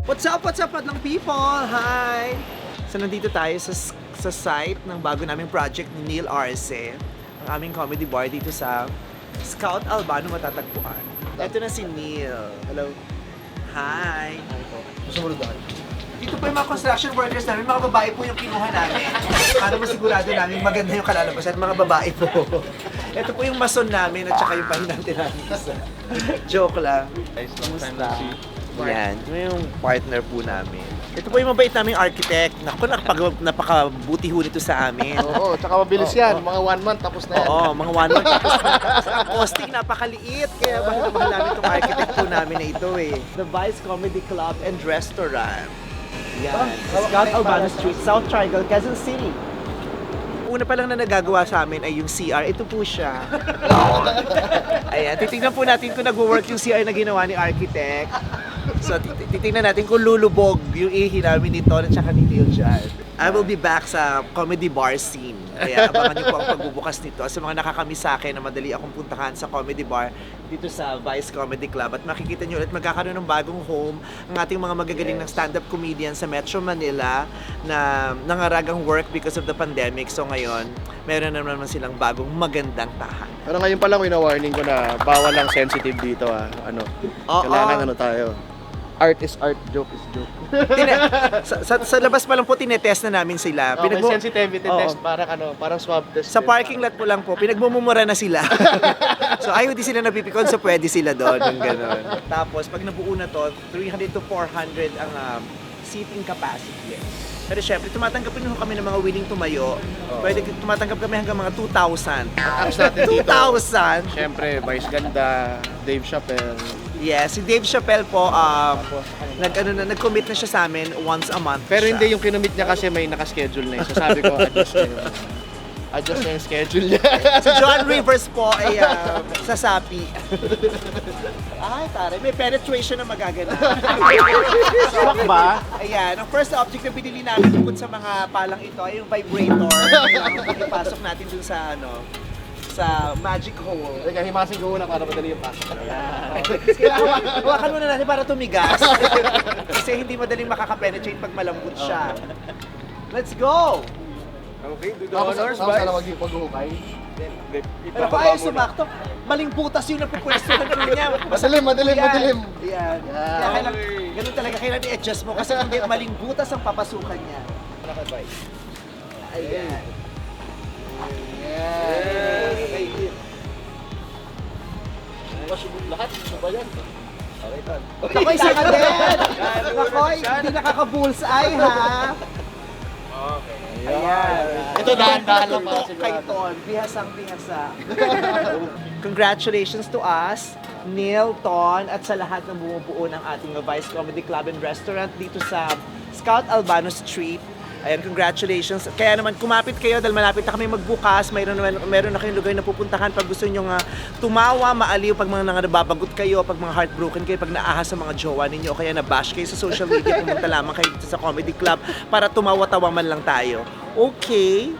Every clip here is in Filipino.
What's up, madlang people? Hi! So nandito tayo sa site ng bago naming project ni Neil Arce, ang aming comedy bar dito sa Scout Albano matatagpuan. Ito na si Neil. Hello. Hi! Sumunod na. Dito po yung mga construction workers namin, mga babae po yung kinuha namin. Para masigurado namin maganda yung kalalabasan, mga babae po. Ito po yung mason namin at saka yung pahinante namin isa. Joke lang. Guys, long time Kumusta? no see. Yan, ito yung partner po namin. Ito po yung mabait naming architect. Naku, napakabuti ho nito sa amin. Oo, tsaka mabilis yan. Mga 1 month tapos na yan. Oo, mga 1 month tapos na. Ang costing napakaliit. Kaya mahal na mahal namin itong architect po namin na ito eh. The Vice Comedy Club and Restaurant. Yan. Scout Albano Street, South Triangle, Quezon City. Una pa lang na nagagawa sa amin ay yung CR. Ito po siya. Ayan, titignan po natin kung nag-work yung CR na ginawa ni architect. So, titignan natin kung lulubog yung ihi namin ni Ton at saka ni Neil dyan. I will be back sa comedy bar scene. Kaya abangan niyo po ang pagbubukas nito. Sa mga nakakamiss sa akin na madali akong puntahan sa comedy bar dito sa Vice Comedy Club. At makikita niyo ulit magkakaroon ng bagong home ang ating mga magagaling ng stand-up comedian sa Metro Manila na nangaragang work because of the pandemic. So ngayon, meron na naman silang bagong magandang tahan. Pero ngayon pa lang, wina-warning ko na bawal lang sensitive dito ah. Ano, Oo. kailangan ano tayo. Art is art, joke is joke. Sa labas pa lang po, tinetest na namin sila. May Pinagmu- sensitivity Oo. test, parang swab test. Sa din. parking lot po lang po, pinagmumura na sila. So ayaw di sila napipikon, so pwede sila doon, yung gano'n. Tapos pag nabuo na to, 300 to 400 ang seating capacity. Pero syempre, tumatanggap rin kami ng mga willing tumayo. Oo. Pwede tumatanggap kami hanggang mga 2,000. Ang apps natin dito. 2,000? Siyempre, Vice Ganda, Dave Chappelle. Yes, si Dave Chappelle po, nag-commit na siya sa amin once a month. Pero siya. hindi yung kinumit niya kasi may nakaschedule na eh. So sabi ko, adjust na yun. Adjust na yung schedule niya. Si John Rivers po ay sa Sapi. Ay, tare, may penetration na magaganap. Swak ba? Ayan, ang first object na binili namin bukod sa mga palang ito ay yung vibrator. Kailangan ipasok natin dun sa sa magic hole. Teka, himasin ko muna para madali yung pasok. Hawakan muna natin para tumigas. Kasi hindi madaling makaka-penetrate pag malambot siya. Let's go! Okay, do the honors, Vice. Sana mag-uhukay. Pero kung ayaw sumakto, maling butas yung napupwesto ng ano niya. Madilim. Yan. Yan. Kaya kailangan, ganun talaga, kailangan i-adjust mo kasi hindi maling butas ang papasukan niya. Ayan. Ayan. Lahat, ano ba yan? Okay, Ton. Nakoy, isa ka din! Nakoy, hindi nakaka-bullseye ha! Okay. Ayan. Ito, dahan-dahan lang para Tutok sigurado. kay Ton. Bihasang-bihasa. Congratulations to us, Neil, Ton, at sa lahat ng bumubuo ng ating Vice Comedy Club and Restaurant dito sa Scout Albano Street. Ayan, congratulations. Kaya naman, kumapit kayo dahil malapit na kami magbukas. Mayroon na kayong lugar na pupuntahan pag gusto nyo nga tumawa, maaliw, pag mga nababagot kayo, pag mga heartbroken kayo, pag naahas sa mga jowa ninyo, o kaya nabash kayo sa social media, pumunta lamang kayo dito sa comedy club para tumawa-tawa man lang tayo. Okay?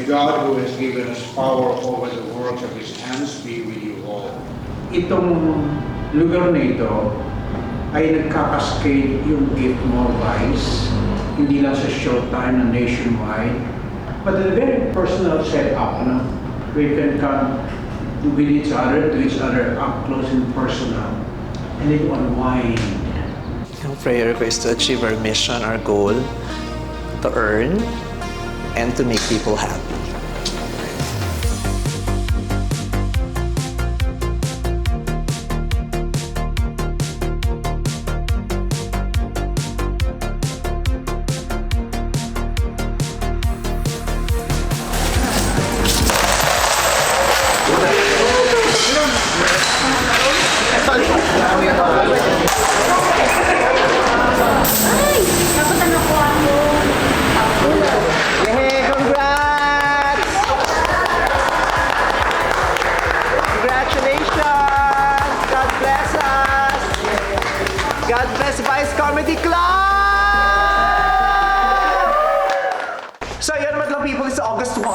God who has given us power over the works of His hands be with you all. Itong lugar na ito ay nagkakaskade yung gift mo, Vice, hindi lang sa Showtime na nationwide, but a very personal setup, no? We can come with each other, to each other, up close and personal, and it unwind. Ang prayer ko is to achieve our mission, our goal, to earn, and to make people happy. Yay! Congrats! Congratulations! God bless us! God bless Vice Comedy Club! So yun naman lang people, it's August 1,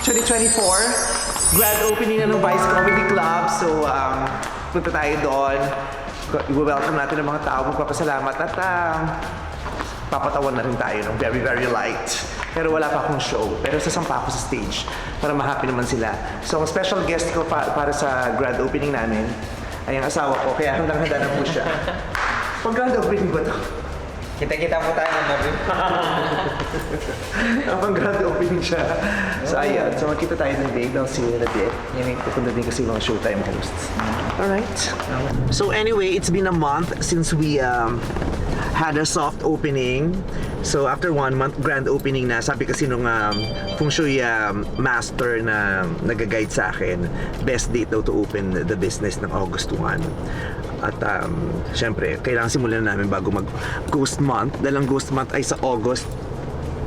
2024. Grand opening na ng Vice Comedy Club. So punta tayo doon. I-welcome natin ang mga tao, magpapasalamat at papatawan na rin tayo ng very, very light. Pero wala pa akong show. Pero sasampa ako sa stage para ma-happy naman sila. So, ang special guest ko para sa grand opening namin ay ang asawa ko. Kaya handang-handa na po siya. Pag grand opening ba ito? Kita-kita po tayo ng nabi. Ang grand opening siya. So, ayan. So, makita tayo ng babe. I'll see you in a bit. Pupunta din kasi mga Showtime hosts. Alright. So, anyway, it's been a month since we had a soft opening. So after 1 month, grand opening na. Sabi kasi nung Feng Shui master na nag-guide sa akin, best date daw to open the business ng August 1. At syempre, kailangan simulan na namin bago mag-ghost month. Dahil ang ghost month ay sa August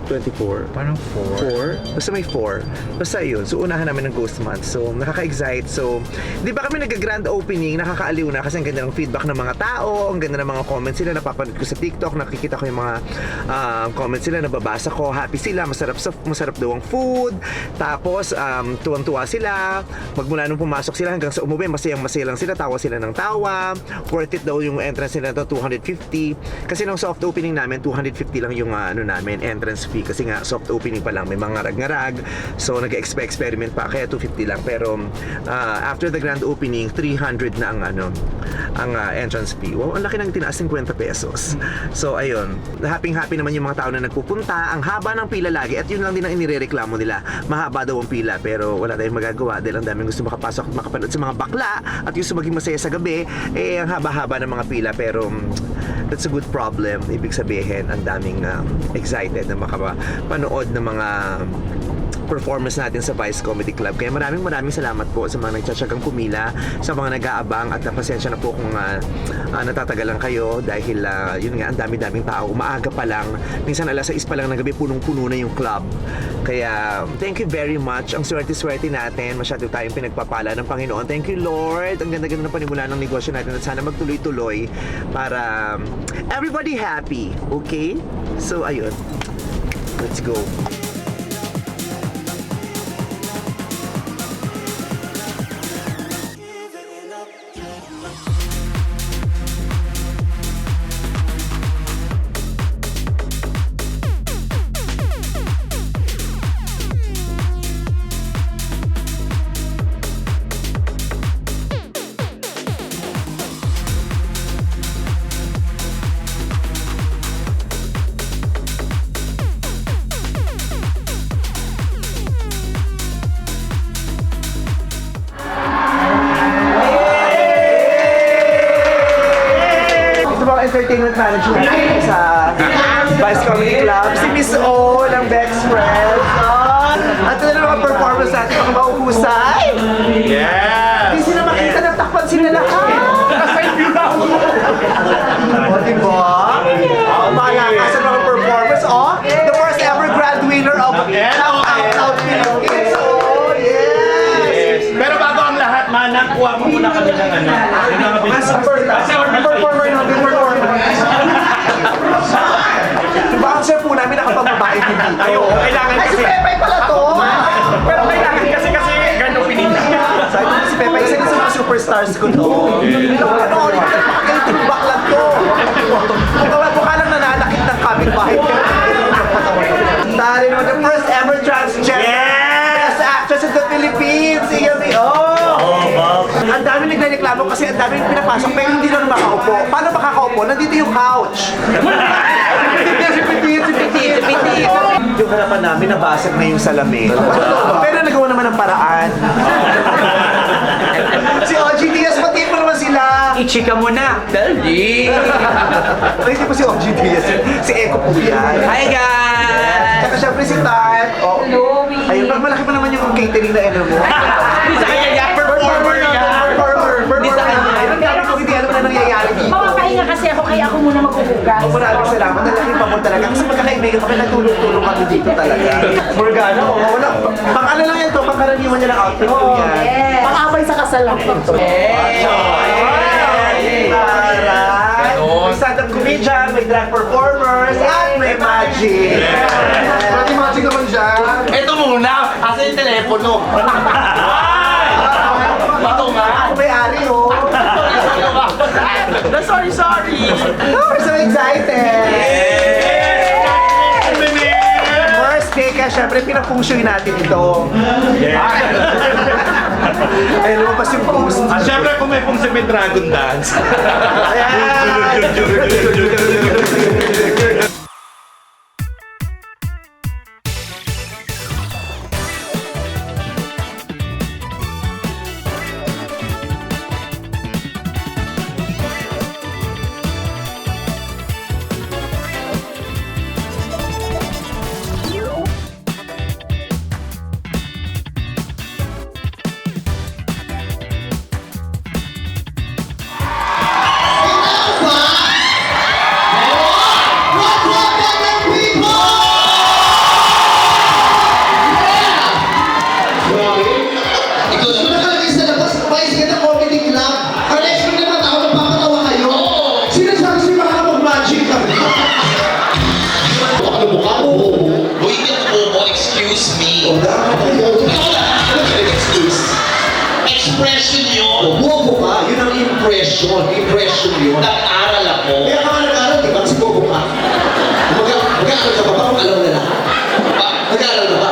24. Paano 4? Basta may 4. Basta yun. So, unahan namin ng Ghost Month. So, nakaka-excite. So, di ba kami nag-grand opening, nakakaaliw na kasi ang ganda ng feedback ng mga tao, ang ganda ng mga comments sila, napapanood ko sa TikTok, nakikita ko yung mga comments sila, nababasa ko, happy sila, masarap daw ang food. Tapos, tuwang-tuwa sila. Magmula nung pumasok sila hanggang sa umuwi, masayang-masaya lang sila, tawa sila ng tawa. Worth it daw yung entrance nila to 250. Kasi nung soft opening namin, 250 lang yung namin, entrance fee. Kasi nga soft opening pa lang, may mga ngarag-ngarag, so nag-experiment pa kaya 250 lang. Pero after the grand opening 300 na ang entrance fee. Wow, ang laki ng tinaas, 50 pesos. So ayun, happy naman yung mga tao na nagpupunta. Ang haba ng pila lagi at yun lang din ang inirereklamo nila, mahaba daw ang pila, pero wala tayong magagawa dahil ang daming gusto makapasok at makapanood sa mga bakla at gusto maging masaya sa gabi. Ang haba-haba ng mga pila, pero that's a good problem. Ibig sabihin, ang daming excited na makapanood ng mga performance natin sa Vice Comedy Club. Kaya maraming salamat po sa mga nagtsatsagang pumila, sa mga nag-aabang, at pasensya na po kung natatagalan kayo dahil yun nga, ang dami-daming tao. Umaaga pa lang, minsan alas 6 pa lang ng gabi, punong-puno na yung club. Kaya thank you very much. Ang swerte-swerte natin, masyado tayong pinagpapala ng Panginoon. Thank you, Lord. Ang ganda-ganda ng panimula ng negosyo natin at sana magtuloy-tuloy para everybody happy. Okay? So ayun, let's go. Entertainment Management sa Vice Comedy Club, si Miss O ng Bex Friends. At ito na mga performance natin, mga mauhusay. Yeah! Hindi sila makita, nagtakpan sila lahat. Nasa-side view na ako. O, diba? Malakas ang mga performance. The first ever grand winner of Out Philippines. Oh, yes! Pero bago ang lahat, Manang, kuha mo muna kami ng As a performer natin, performer. Baka siya po namin nakapagbabae din dito. Ay, oo, kailangan Ay, si kasi. Pepe pala to! Pero kailangan kasi ganun pinili. Sabi ko si Pepe, isa sa mga superstars ko to. Ano, napakagaling bakla to. Mukha lang nananakit ng kapitbahay. Tari mo, the first ever transgender best actress in the Philippines. Iyami, Ang dami nagreklamo kasi ang dami pinapasok pero hindi na makaupo. Paano makakaupo? Nandito yung couch. Si Petit. Yung harapan namin, nabasag na yung salamin. Pero nagawa naman ng paraan. Si OG Diaz, batiin mo naman sila. I-chika mo na. Dali. Ay, hindi po si OG Diaz. Si Eko po yan. Hi guys! Tsaka syempre si Tat. Oh. Ayun, malaki pa naman yung catering na ano mo. Hindi sa kanya yan, performer yan. Hindi sa kanya. Ang dami ko hindi alam na nangyayari dito. Mamapahinga kasi ako, kaya ako muna maghuhugas. Maraming salamat. Ang laking pamor talaga. Kasi magkakaibigan kami, nagtulong-tulong kami dito talaga. Morgana, wala. Pang ano lang yan to, pang karaniwan niya ng outfit ko yan. Yes. Pang-abay sa kasal lang to. May stand-up comedian, may drag performers, at may magic. Pati magic naman siya. Ito muna, asa yung telepono. Ito nga. Ako may-ari, oh. Sorry. Oh, we're so excited. First day, kaya syempre pinapungsyoy natin ito. Ay, lumabas yung post. Siyempre kung may pong sabi Dragon Dance. Ayan! Ikaw na nakalagay sa labas, kumain ka ng comedy club. Ang next week naman ako, magpapatawa kayo. Sinasabi siya makakapag-magic kami. Baka na mukha mo. Uy, hindi mo, excuse me. Excuse. Expression yun. Bobo ka, yun ang impression. Impression yun. Nag-aral ako. Kaya ka nga nag-aaral, di ba? Kasi bobo ka. Mag-aaral ka ba? Parang alam na lahat. Nag-aaral ka ba?